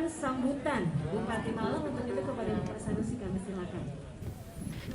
sambutan Bupati Malang. Untuk itu kepada Bapak Sanusi kami silakan.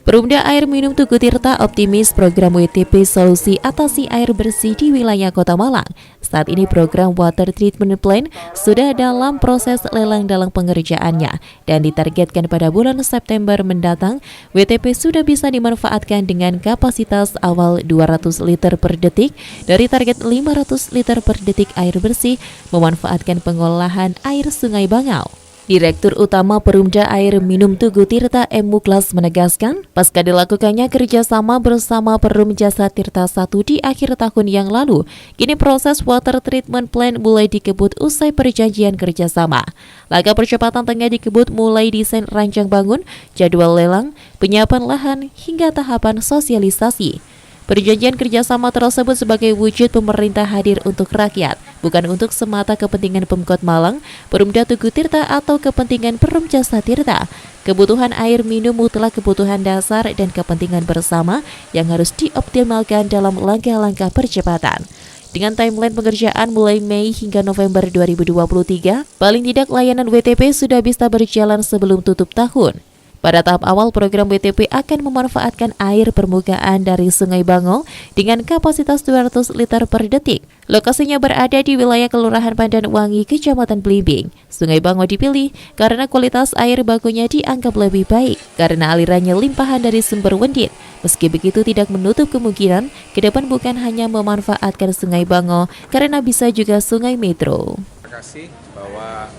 Perumda Air Minum Tugu Tirta optimis program WTP solusi atasi air bersih di wilayah Kota Malang. Saat ini program Water Treatment Plan sudah dalam proses lelang dalam pengerjaannya dan ditargetkan pada bulan September mendatang WTP sudah bisa dimanfaatkan dengan kapasitas awal 200 liter per detik dari target 500 liter per detik air bersih memanfaatkan pengolahan air Sungai Bangau. Direktur Utama Perumda Air Minum Tugu Tirta M. Muklas menegaskan, pasca dilakukannya kerjasama bersama Perum Jasa Tirta 1 di akhir tahun yang lalu, kini proses water treatment plant mulai dikebut usai perjanjian kerjasama. Langkah percepatan tengah dikebut mulai desain rancang bangun, jadwal lelang, penyiapan lahan, hingga tahapan sosialisasi. Perjanjian kerjasama tersebut sebagai wujud pemerintah hadir untuk rakyat, bukan untuk semata kepentingan Pemkot Malang, Perumda Tugu Tirta atau kepentingan Perum Jasa Tirta. Kebutuhan air minum mutlak kebutuhan dasar dan kepentingan bersama yang harus dioptimalkan dalam langkah-langkah percepatan. Dengan timeline pengerjaan mulai Mei hingga November 2023, paling tidak layanan WTP sudah bisa berjalan sebelum tutup tahun. Pada tahap awal, program WTP akan memanfaatkan air permukaan dari Sungai Bangau dengan kapasitas 200 liter per detik. Lokasinya berada di wilayah Kelurahan Pandanwangi, Kecamatan Blimbing. Sungai Bangau dipilih karena kualitas air bakunya dianggap lebih baik karena alirannya limpahan dari sumber Wendit. Meski begitu, tidak menutup kemungkinan ke depan bukan hanya memanfaatkan Sungai Bangau karena bisa juga Sungai Metro. Terima kasih bahwa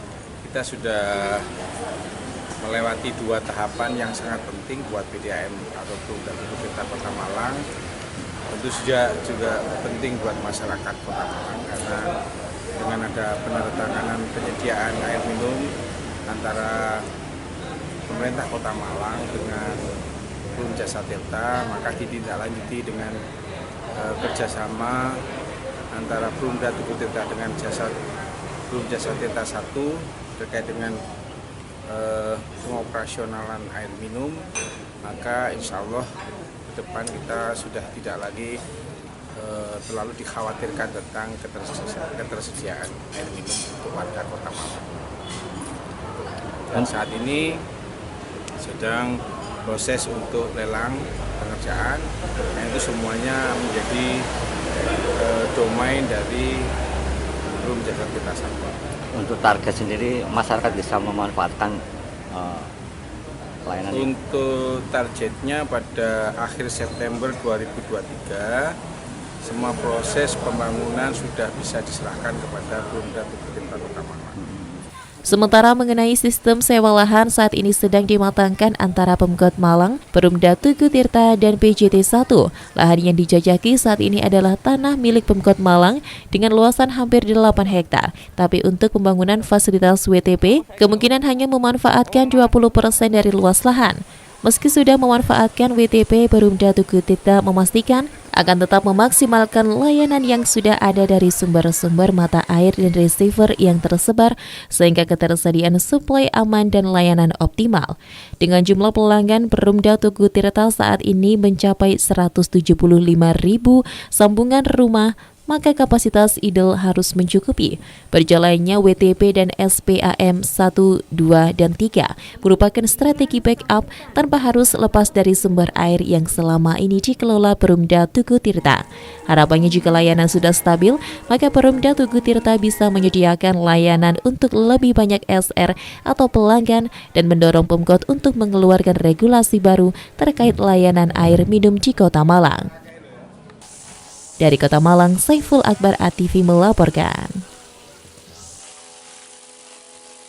kita sudah melewati dua tahapan yang sangat penting buat PDAM atau Perumda Tugu Tirta Kota Malang. Tentu juga penting buat masyarakat Kota Malang karena dengan ada penandatanganan penyediaan air minum antara pemerintah Kota Malang dengan Perum Jasa Tirta, maka ditindaklanjuti dengan kerjasama antara Perumda Tugu Tirta dengan Perum Jasa Tirta 1 terkait dengan pengoperasionalan air minum, maka insya Allah ke depan kita sudah tidak lagi terlalu dikhawatirkan tentang ketersediaan air minum untuk warga Kota Malang. Dan saat ini sedang proses untuk lelang pengerjaan, dan itu semuanya menjadi domain dari Perum Jasa Tirta 1. Untuk target sendiri, masyarakat bisa memanfaatkan layanan ini? Untuk targetnya pada akhir September 2023, semua proses pembangunan sudah bisa diserahkan kepada Perumda Tugu Tirta Kota Malang. Sementara mengenai sistem sewa lahan saat ini sedang dimatangkan antara Pemkot Malang, Perumda Tugu Tirta, dan PJT 1. Lahan yang dijajaki saat ini adalah tanah milik Pemkot Malang dengan luasan hampir 8 hektar. Tapi untuk pembangunan fasilitas WTP, kemungkinan hanya memanfaatkan 20% dari luas lahan. Meski sudah memanfaatkan WTP, Perumda Tugu Tirta memastikan akan tetap memaksimalkan layanan yang sudah ada dari sumber-sumber mata air dan receiver yang tersebar sehingga ketersediaan suplai aman dan layanan optimal. Dengan jumlah pelanggan Perumda Tugu Tirta saat ini mencapai 175.000 sambungan rumah, maka kapasitas idle harus mencukupi. Berjalannya WTP dan SPAM 1, 2, dan 3 merupakan strategi backup tanpa harus lepas dari sumber air yang selama ini dikelola Perumda Tugu Tirta. Harapannya jika layanan sudah stabil, maka Perumda Tugu Tirta bisa menyediakan layanan untuk lebih banyak SR atau pelanggan dan mendorong Pemkot untuk mengeluarkan regulasi baru terkait layanan air minum di Kota Malang. Dari Kota Malang, Saiful Akbar ATV melaporkan.